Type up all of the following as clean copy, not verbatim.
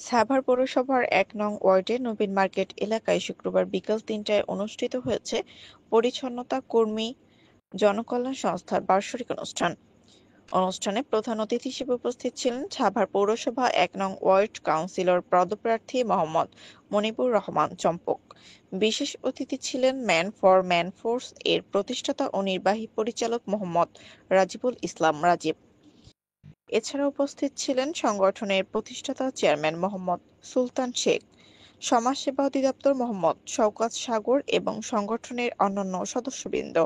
সাভার পৌরসভার ১ নং ওয়ার্ডের নবীন মার্কেট এলাকায় শুক্রবার বিকেল ৩টায় অনুষ্ঠিত হয়েছে পরিচ্ছন্নতা কর্মী জনকল্যাণ সংস্থার বার্ষিক অনুষ্ঠান। অনুষ্ঠানে প্রধান অতিথি হিসেবে উপস্থিত ছিলেন সাভার পৌরসভা ১ নং ওয়ার্ড কাউন্সিলর পদপ্রার্থী মোহাম্মদ মনিবুর রহমান চম্পক। বিশেষ অতিথি ছিলেন ম্যান ফর ম্যানফোর্স এর প্রতিষ্ঠাতা ও নির্বাহী পরিচালক মোহাম্মদ রাজিবুল ইসলাম রাজীব। এছাড়া উপস্থিত ছিলেন সংগঠনের প্রতিষ্ঠাতা চেয়ারম্যান মোহাম্মদ সুলতান শেখ, সমাজসেবা অধিদপ্তর মোহাম্মদ শওকত সাগর এবং সংগঠনের অন্যান্য সদস্যবৃন্দ।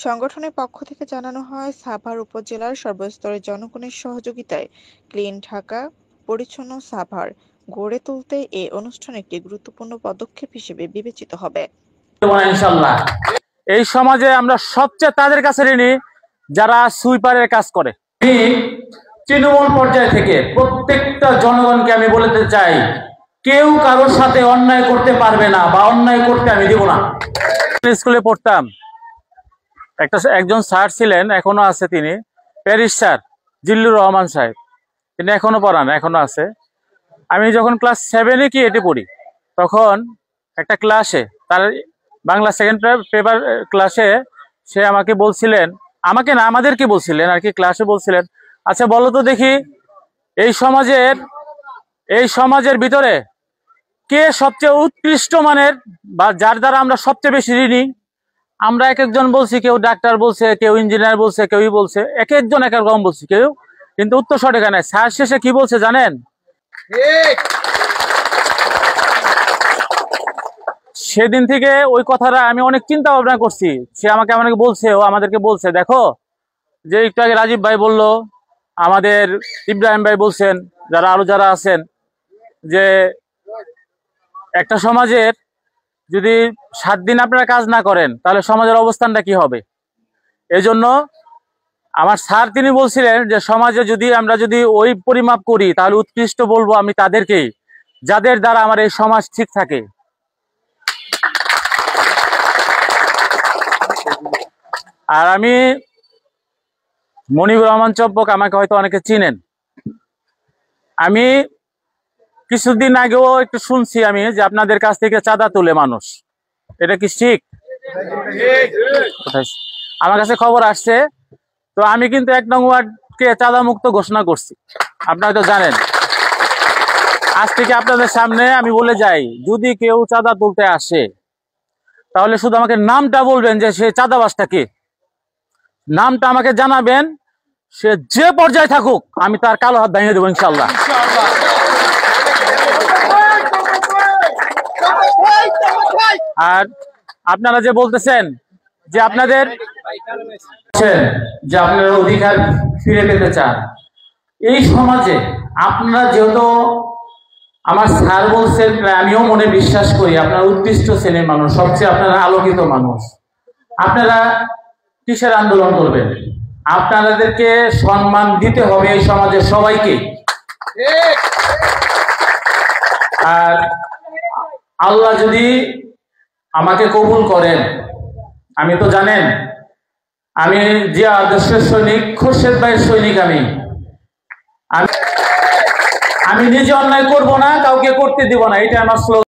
সংগঠনের পক্ষ থেকে জানানো হয়, সাভার উপজেলার সর্বস্তরের জনগণের সহযোগিতায় ক্লিন ঢাকা, পরিচ্ছন্ন সাভার গড়ে তুলতে এ অনুষ্ঠান একটি গুরুত্বপূর্ণ পদক্ষেপ হিসেবে বিবেচিত হবে। ইনশাআল্লাহ এই সমাজে আমরা সবচেয়ে তাদের কাছে ঋণী যারা সুইপারের কাজ করে। তৃণমূল পর্যায় থেকে প্রত্যেকটা জনগণকে আমি বলতে চাই, কেউ কারোর সাথে অন্যায় করতে পারবে না বা অন্যায় করতে আমি দিব না। স্কুলে পড়তাম, একজন স্যার ছিলেন, এখনো আছে, তিনি প্যারিস স্যার জিল্লুর রহমান সাহেব, তিনি এখনো পড়ান, এখনো আছে। আমি যখন ক্লাস 7-এ কি 8-এ পড়ি, তখন একটা ক্লাসে, তার বাংলা সেকেন্ড পেপার ক্লাসে, সে আমাকে বলছিলেন, আমাকে না আমাদেরকে বলছিলেন আর কি, ক্লাসে বলছিলেন, আচ্ছা বলো তো দেখি এই সমাজের ভিতরে কে সবচেয়ে উৎকৃষ্ট মানের বা যার দ্বারা আমরা সবচেয়ে বেশি ঋণী। আমরা এক একজন বলছি, কেউ ডাক্তার বলছে, কেউ ইঞ্জিনিয়ার বলছে, কেউই বলছে, এক একজন এক এক রকম বলছি, কেউ কিন্তু উত্তর সঠিক নাই। স্যার শেষে কি বলছে জানেন? সেদিন থেকে ওই কথাটা আমি অনেক চিন্তা ভাবনা করছি। সে আমাকে বলছে, ও আমাদেরকে বলছে, দেখো যে একটু আগে রাজীব ভাই বললো, আমাদের ইব্রাহিম ভাই বলছেন, আরো যারা আছেন, যে একটা সমাজের যদি 7 দিন আপনারা কাজ না করেন তাহলে সমাজের অবস্থানটা কি হবে। এই জন্য আমার স্যার তিনি বলছিলেন যে সমাজে আমরা যদি ওই পরিমাপ করি তাহলে উৎকৃষ্ট বলবো আমি তাদেরকেই, যাদের দ্বারা আমার এই সমাজ ঠিক থাকে। আর আমি মনিবুর রহমান চম্পক, আমাকে হয়তো অনেকে চিনেন। আমি কিছুদিন আগেও একটু শুনছি আমি যে আপনাদের কাছ থেকে চাঁদা তুলে মানুষ, এটা কি ঠিক? আমার কাছে খবর আসছে, তো আমি কিন্তু 1 নং ওয়ার্ডকে চাঁদা মুক্ত ঘোষণা করছি, আপনারা তো জানেন। আজ থেকে আপনাদের সামনে আমি বলে যাই, যদি কেউ চাঁদা তুলতে আসে তাহলে শুধু আমাকে নামটা বলবেন যে সে চাঁদাবাজটা কে, নামটা আমাকে জানাবেন, সে যে পর্যায়ে থাকুক আমি তার কালো হাত ভেঙে দেবো ইনশাআল্লাহ। আর আপনারা যে বলতেছেন যে আপনাদের অধিকার ফিরে পেতে চান, এই সমাজে আপনারা যেহেতু আমার স্যার বলছেন, আমিও মনে বিশ্বাস করি আপনারা উৎকৃষ্ট শ্রেণীর মানুষ, সবচেয়ে আপনারা আলোকিত মানুষ। আপনারা কিসের আন্দোলন করবেন? আপনাদেরকে সম্মান দিতে হবে এই সমাজের সবাইকে। আর আল্লাহ যদি আমাকে কবুল করেন, আমি তো জানেন আমি জিয়া আদর্শের সৈনিক, খোরশেদ ভাইয়ের সৈনিক। আমি নিজে অন্যায় করব না, কাউকে করতে দিব না, এটা আমার স্লোগান।